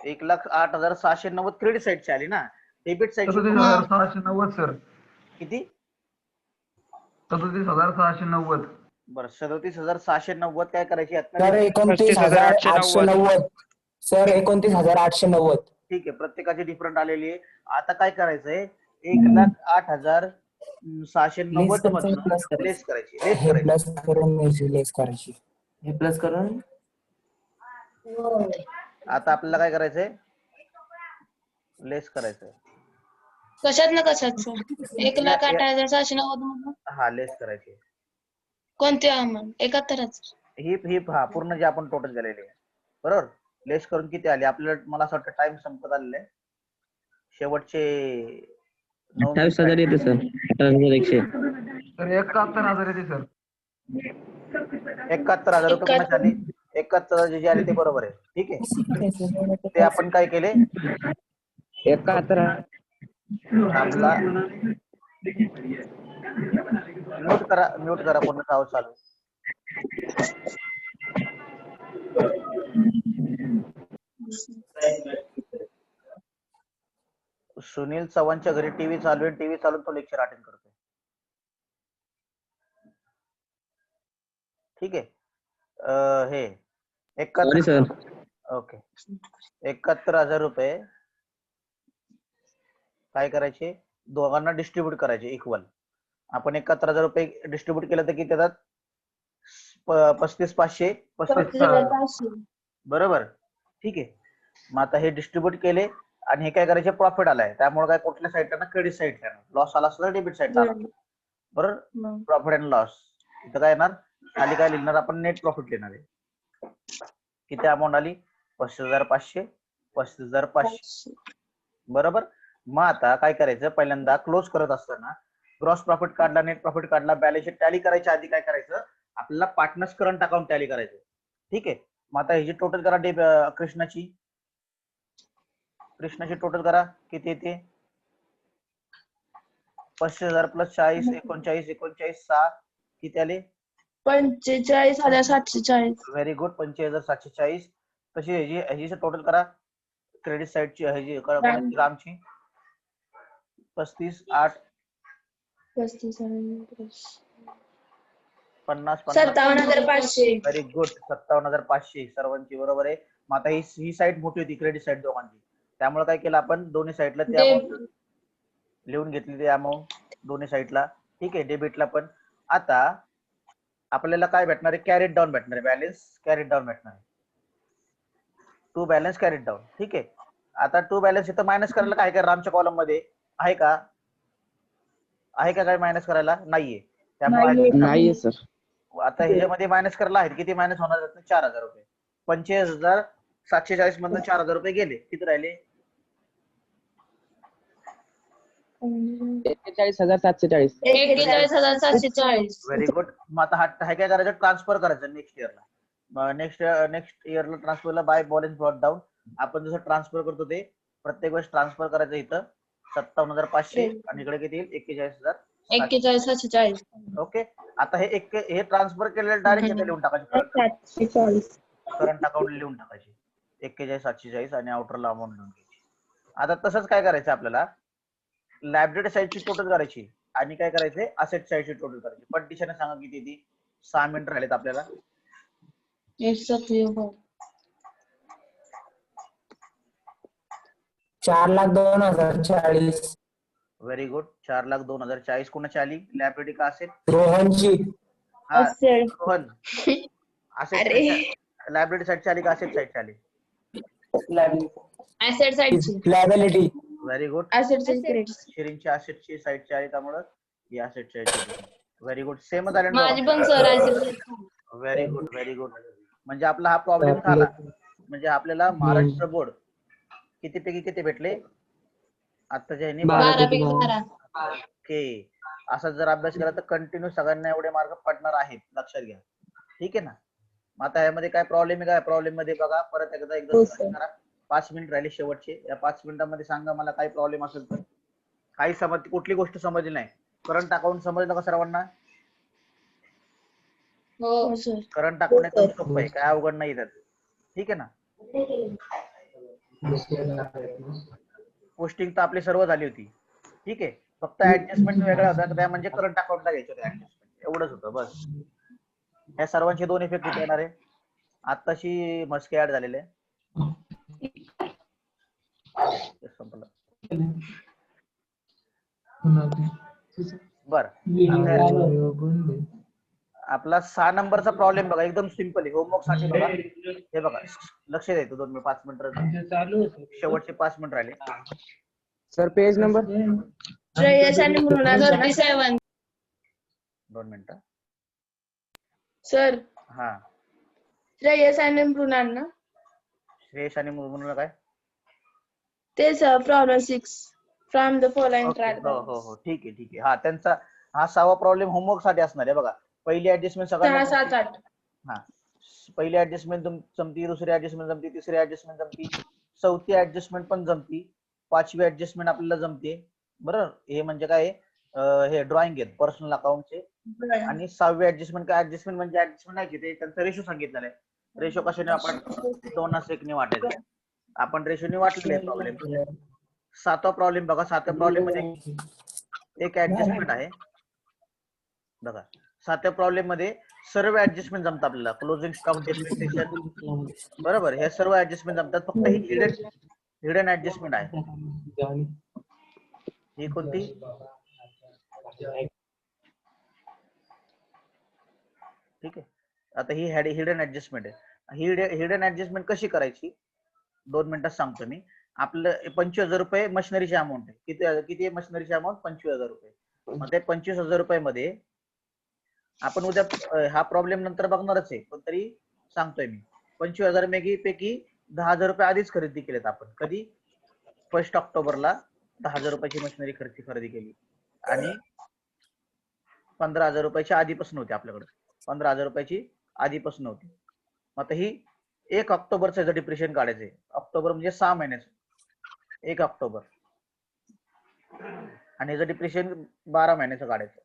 [SPEAKER 1] 1,08,690 क्रेडिट साईडची आली ना. डेबिट साईडची
[SPEAKER 3] 37,690 सर.
[SPEAKER 1] किती?
[SPEAKER 3] 37,690.
[SPEAKER 1] बरं, 37,690 काय करायची
[SPEAKER 4] सर 29,890. सर 29,890.
[SPEAKER 1] ठीक आहे, प्रत्येकाची डिफरंट आलेली आहे. आता काय करायचंय? 1,08,690 मधून लेस करायची.
[SPEAKER 4] हे प्लस करून लेस करायची. हे प्लस करून
[SPEAKER 1] आता आपल्याला काय करायचंय? लेस करायचंय.
[SPEAKER 2] कशात ना कशात सर? 1,08,690 मधून
[SPEAKER 1] हा, लेस करायची.
[SPEAKER 2] कोणते अमाऊंट? 71च.
[SPEAKER 1] ही हा पूर्ण जे आपण टोटल केलेली आहे. बरोबर, लेस करून किती आले आपल्याला? मला असं वाटतं टाइम संपत आलेला आहे. शेवटचे 9
[SPEAKER 6] 28,000 येते सर. 28,100.
[SPEAKER 3] तर 71,000 येते सर.
[SPEAKER 1] 71,000 रुपये कोणाचे आले? 71,000 जे आले ते बरोबर आहे. ठीक आहे, ते आपण काय केले?
[SPEAKER 6] 71.
[SPEAKER 1] आपला म्यूट करा पूर्ण आवाज चालू. सुनील चव्हाणच्या घरी टीव्ही चालू आहे. टीव्ही चालून तो लेक्चर अटेंड करतोय. ठीक आहे. हे 71
[SPEAKER 6] सर.
[SPEAKER 1] ओके. 71,000 रुपये काय करायचे? दोघांना डिस्ट्रीब्यूट करायचे इक्वल. आपण 71,000 रुपये डिस्ट्रीब्यूट केलं तर किती येतात? 35,500.
[SPEAKER 2] 35,500.
[SPEAKER 1] बरोबर, ठीक आहे. मग आता हे डिस्ट्रीब्यूट केले आणि हे काय करायचे? प्रॉफिट आलाय, त्यामुळे काय कुठल्या साईडला ना? क्रेडिट साईडला. लॉस आला असला तर डेबिट साईडला. बरोबर, प्रॉफिट अँड लॉस. इथं काय येणार? खाली काय लिहिणार आपण? नेट प्रॉफिट लिहिणार आहे. किती अमाऊंट आली? 35,500. 35,500. बरोबर. मग आता काय करायचं? पहिल्यांदा क्लोज करत असताना ग्रॉस प्रॉफिट काढला, नेट प्रॉफिट काढला, बॅलन्स शीट टॅली करायच्या आधी काय करायचं? आपल्याला पार्टनर्स करंट अकाउंट टॅली करायचं. ठीक आहे. मग आता ह्याची टोटल करा. कृष्णाची टोटल करा. किती येते? 35,000 प्लस 40, 39, 6 किती आले?
[SPEAKER 2] 45,740.
[SPEAKER 1] Very good, 45,740. तशी ह्याची टोटल करा. क्रेडिट साईडची ह्याची रामची 35, 8, 50,
[SPEAKER 2] 57,500.
[SPEAKER 1] व्हेरी गुड, 57,500 सर्वांची बरोबर आहे. मग आता ही साईड मोठी होती, क्रेडिट साईड दोघांची, त्यामुळे काय केलं आपण? दोन्ही साईडला ते अमाऊंट लिहून घेतली. ते अमाऊंट दोन्ही साईडला. ठीक आहे. डेबिटला पण आता आपल्याला काय भेटणार आहे? कॅरेट डाऊन भेटणार आहे. बॅलन्स कॅरेट डाऊन भेटणार आहे. To balance carried down. ठीक आहे. आता टू बॅलन्स इथं मायनस करायला काय काय रामच्या कॉलम मध्ये आहे का? काय मायनस करायला? नाहीये. त्यामुळे
[SPEAKER 6] नाही सर.
[SPEAKER 1] आता ह्याच्यामध्ये मायनस करायला आहेत. किती मायनस होणार? 4,000 रुपये. 45,740 मधून 4,000 रुपये गेले. किती राहिले?
[SPEAKER 6] 41,740.
[SPEAKER 2] 41,740.
[SPEAKER 1] Very good. मग आता हा काय करायचं? ट्रान्सफर करायचं नेक्स्ट इयरला. नेक्स्ट इयरला ट्रान्सफरला बाय बॅलन्स ब्रॉट डाऊन. आपण जसं ट्रान्सफर करतो ते प्रत्येक वेळेस ट्रान्सफर करायचं इथं 57,500 आणि इकडे किती येईल 41,000.
[SPEAKER 2] 41,740.
[SPEAKER 1] ओके. आता हे ट्रान्सफर केलेलं डायरेक्ट इथे लिहून टाकायचे,
[SPEAKER 2] 740.
[SPEAKER 1] करंट अकाउंट लिहून टाकायचे 41,740 आणि आउटरला अमाऊंट लिहून घ्यायची. आता तसंच काय करायचं आपल्याला, लायबिलिटी साईडची टोटल करायची आणि काय करायचंय असेट साईडची टोटल करायची. पण टीचरने सांगा किती ती 6 मिनिट राहिलेत आपल्याला.
[SPEAKER 2] It's up to you.
[SPEAKER 4] 4,02,040.
[SPEAKER 1] Very good. 4,02,040 कोणाची आली लायबिलिटी का असेल?
[SPEAKER 4] रोहनची.
[SPEAKER 1] हा
[SPEAKER 2] Asset.
[SPEAKER 1] रोहन. असेट
[SPEAKER 2] अरे.
[SPEAKER 1] लायबिलिटी साईडची आली का असेट साईडची आली?
[SPEAKER 2] Asset sideची.
[SPEAKER 4] Liability.
[SPEAKER 1] Very good.
[SPEAKER 2] Asset side credit.
[SPEAKER 1] शिरींची असेटची साईडची आली त्यामुळे ही असेट साईडची. Very good. सेम झालं ना?
[SPEAKER 2] माझी पण sir asset.
[SPEAKER 1] Very good, very good. म्हणजे आपला हा प्रॉब्लेम झाला. म्हणजे आपल्याला महाराष्ट्र बोर्ड किती पैकी किती भेटले आताच्या ह्यानी?
[SPEAKER 2] 12 पैकी 12.
[SPEAKER 1] ओके. असा जर अभ्यास केला तर कंटिन्यू सगळ्यांना एवढे मार्क पडणार आहेत, लक्षात घ्या. ठीक आहे ना? मग आता यामध्ये काय प्रॉब्लेम आहे? काय प्रॉब्लेम मध्ये बघा परत एकदा
[SPEAKER 2] हो, सर.
[SPEAKER 1] करा. 5 मिनिट राहिले शेवटचे. या 5 मिनिटांमध्ये सांगा मला काही प्रॉब्लेम असेल तर. काही कुठली गोष्ट समजली नाही? करंट अकाउंट समजलं का सर्वांना?
[SPEAKER 2] हो सर.
[SPEAKER 1] करंट अकाउंट एकदम सोपं आहे, काय अवघड नाही त्यात. ठीक आहे ना? पोस्टिंग तर आपली सर्व झाली होती. ठीक आहे. फक्त ऍडजस्टमेंट वेगळा होता, त्या म्हणजे करंट अकाउंटला घ्यायचे होते ऍडजस्टमेंट, एवढंच होतं बस. या सर्वांचे 2 इफेक्ट कुठे येणार आहे? आताशी मस्के ऍड झालेले आहे. संपलं. बर. आपला 6 नंबरचा प्रॉब्लेम बघा, एकदम सिंपल आहे. होमवर्क साठी बघा. हे बघा, लक्ष द्यायचं 2 मिनिट 5 मिनिट शेवटचे 5 मिनिट राहिले.
[SPEAKER 6] सर पेज नंबर
[SPEAKER 2] श्रेयस आणि मृणाल 37.
[SPEAKER 1] 2 मिनिटं.
[SPEAKER 2] सर
[SPEAKER 1] हा.
[SPEAKER 2] श्रेयस आणि मृणाल ना?
[SPEAKER 1] श्रेयस आणि मुलमुला काय?
[SPEAKER 2] तेच problem 6 from the following
[SPEAKER 1] okay.
[SPEAKER 2] Trial.
[SPEAKER 1] हो हो हो, ठीक आहे ठीक आहे. हा त्यांचा हा 6वा प्रॉब्लेम होमवर्क साठी असणार आहे बघा. पहिली ऍडजस्टमेंट
[SPEAKER 2] 6,
[SPEAKER 1] सगळ्यांना
[SPEAKER 2] 7, 8.
[SPEAKER 1] हा. पहिली ऍडजस्टमेंट जमती, दुसरी ऍडजस्टमेंट जमती, तिसरी ऍडजस्टमेंट जमती, चौथी ऍडजस्टमेंट पण जमती, 5वी ऍडजस्टमेंट आपल्याला जमते. बरोबर. हे म्हणजे काय? हे ड्रॉइंग आहेत पर्सनल अकाउंटचे. आणि 6वी ऍडजस्टमेंट काय? ऍडजस्टमेंट म्हणजे ऍडजस्टमेंट नाही ते त्यांचा रेशो सांगितलेला आहे. रेशो कशाने? आपण 2:1 वाटायचं. आपण रेशोने वाटलेले प्रॉब्लेम. 7वा प्रॉब्लेम बघा. 7व्या प्रॉब्लेम मध्ये एक ऍडजस्टमेंट आहे बघा. 7व्या प्रॉब्लेम मध्ये सर्व ऍडजस्टमेंट जमतात आपल्याला. क्लोजिंग स्टॉक, डेप्रिसिएशन, बरोबर. हे सर्व ऍडजस्टमेंट जमतात. फक्त ही हिडन ऍडजस्टमेंट आहे. ही कोणती? ठीक आहे. आता ही हिडन ऍडजस्टमेंट आहे. हिडन ऍडजस्टमेंट कशी करायची? 2 मिनिटात सांगतो मी. आपलं 25,000 रुपये मशिनरीची अमाऊंट आहे. किती आहे मशिनरीची अमाऊंट? 25,000 रुपये. मग ते 25,000 रुपये मध्ये आपण उद्या हा प्रॉब्लेम नंतर बघणारच आहे, पण तरी सांगतोय मी. 25,000 पैकी 10,000 रुपये आधीच खरेदी केलेत आपण. कधी? 1 ऑक्टोबरला 10,000 रुपयाची मशिनरी खरेदी केली आणि 15,000 रुपयाची आधीपासून होती आपल्याकडे. 15,000 रुपयाची आधीपासून होती. मग आता ही 1 ऑक्टोबरचं डिप्रिशिएशन काढायचंय. ऑक्टोबर म्हणजे 6 महिन्याचं. 1 ऑक्टोबर आणि याचं डिप्रिशिएशन 12 महिन्याचं काढायचं.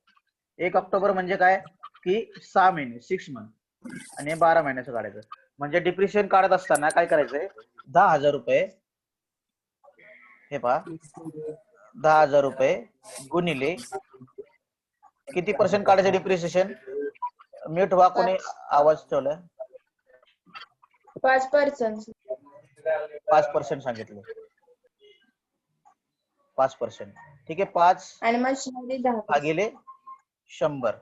[SPEAKER 1] 1 ऑक्टोबर म्हणजे काय? की 6 महिने, 6 मंथ, आणि 12 महिन्याचं काढायचं. म्हणजे डिप्रिशिएशन काढत असताना काय करायचंय? 10,000 रुपये, हे पहा, 10,000 रुपये गुणिले किती पर्सेंट काढायचं डिप्रिशिएशन? म्यूट व्हा, कोणी आवाज ठेवलाय?
[SPEAKER 2] 5%.
[SPEAKER 1] 5% सांगितलं. 5%. ठीक आहे. 5
[SPEAKER 2] आणि मशिनरी 10%.
[SPEAKER 1] भागिले 100.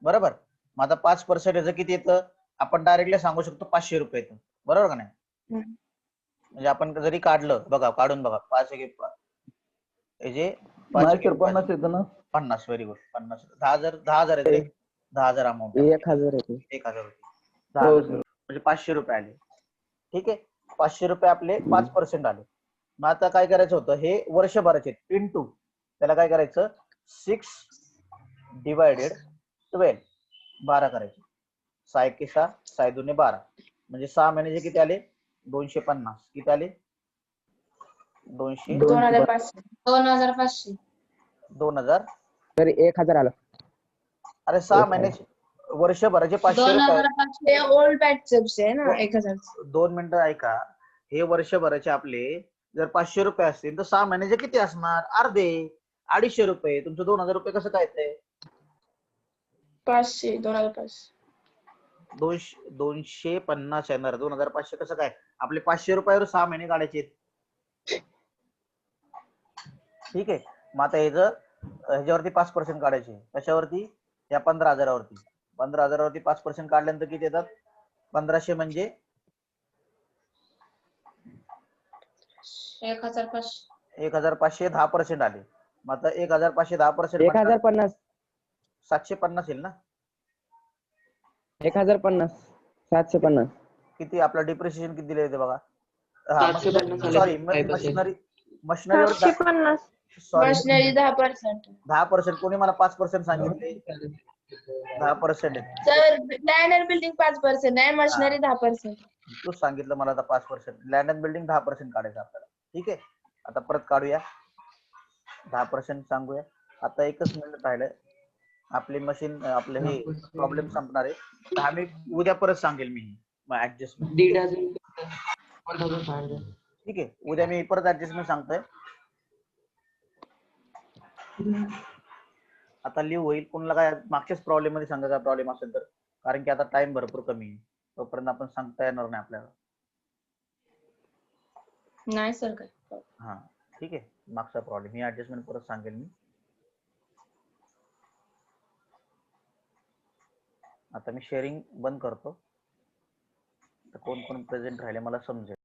[SPEAKER 1] बरोबर. मग आता 5% याचं किती येतं? आपण डायरेक्टली सांगू शकतो 500 रुपये येतं. बरोबर का नाही? म्हणजे आपण जरी काढलं बघा, काढून बघा. 5 1 जे
[SPEAKER 3] 50 येतं ना?
[SPEAKER 1] 50. Very good. 50. 10,000 येते. 10,000 अमाऊंट.
[SPEAKER 6] 1,000 येते.
[SPEAKER 1] 1,000 रुपये. 10,000 म्हणजे 500 रुपये आले. ठीक आहे. 500 रुपये आपले 5% आले. मग आता काय करायचं होतं? हे वर्षभराचे इंटू त्याला काय करायचं? 6 डिवायडेड 12. 12 करायचे. 6 1 6, 6 2 12. म्हणजे 6 महिन्याचे किती आले? 250. किती आले? 200
[SPEAKER 2] 2500 2500
[SPEAKER 1] 2000
[SPEAKER 6] सर 1000 आलं.
[SPEAKER 1] अरे 6 महिन्याचे वर्षभराचे 500 रुपये
[SPEAKER 2] 2500 ओल्ड बॅचचे आहे ना 1000.
[SPEAKER 1] 2 मिनिटं ऐका. हे वर्षभराचे आपले जर 500 रुपये असतील तर 6 महिन्याचे किती असणार? अर्धे 250 रुपये. तुमचं 2000 रुपये कसं काय येतंय?
[SPEAKER 2] 500 2500
[SPEAKER 1] 250 येणार 2500 कसं काय? आपले 500 रुपयावर 6 महिने काढायचे आहेत. ठीक आहे. मग आता ह्याच्यावरती 5% काढायचे. कशावरती? या 15,000वरती. 15,000वरती 5% काढल्यानंतर किती येतात? 1500 म्हणजे 1500 10% आले. मग आता 1500 10%
[SPEAKER 6] 1050
[SPEAKER 1] 750 येईल ना?
[SPEAKER 6] 1050 750
[SPEAKER 1] किती आपलं डिप्रिशिएशन किती दिले होते बघा?
[SPEAKER 4] 750 आले.
[SPEAKER 1] सॉरी
[SPEAKER 4] 5%.
[SPEAKER 1] मशिनरीवर
[SPEAKER 2] 750
[SPEAKER 1] sorry
[SPEAKER 2] machinery 10%.
[SPEAKER 1] 10%. कोणी मला 5% सांगितले? 10% आहे.
[SPEAKER 2] सर लँड अँड बिल्डिंग 5% आहे, मशिनरी 10%.
[SPEAKER 1] तू सांगितलं मला आता 5%. लँड अँड बिल्डिंग 10% काढायचं आपल्याला. ठीक आहे. आता परत काढूया. 10% सांगूया. आता एकच मिनिट राहिलंय. आपली मशीन आपलं हे प्रॉब्लेम संपणार आहे. तर आम्ही उद्या परत सांगेल मी ऍडजस्टमेंट.
[SPEAKER 4] 1,500.
[SPEAKER 1] ठीक आहे. उद्या मी परत ऍडजस्टमेंट सांगतोय. आता लिव्ह होईल. कोणाला काय मागच्याच प्रॉब्लेम मध्ये सांगायचा प्रॉब्लेम असेल तर, कारण की आता टाइम भरपूर कमी आहे. तोपर्यंत आपण सांगता येणार नाही आपल्याला.
[SPEAKER 2] नाही सर काय.
[SPEAKER 1] हा ठीक आहे. मागचा प्रॉब्लेम ही ऍडजस्टमेंट परत सांगेल मी. आता मी शेअरिंग बंद करतो. तर कोण कोण प्रेझेंट राहिले मला समजेल.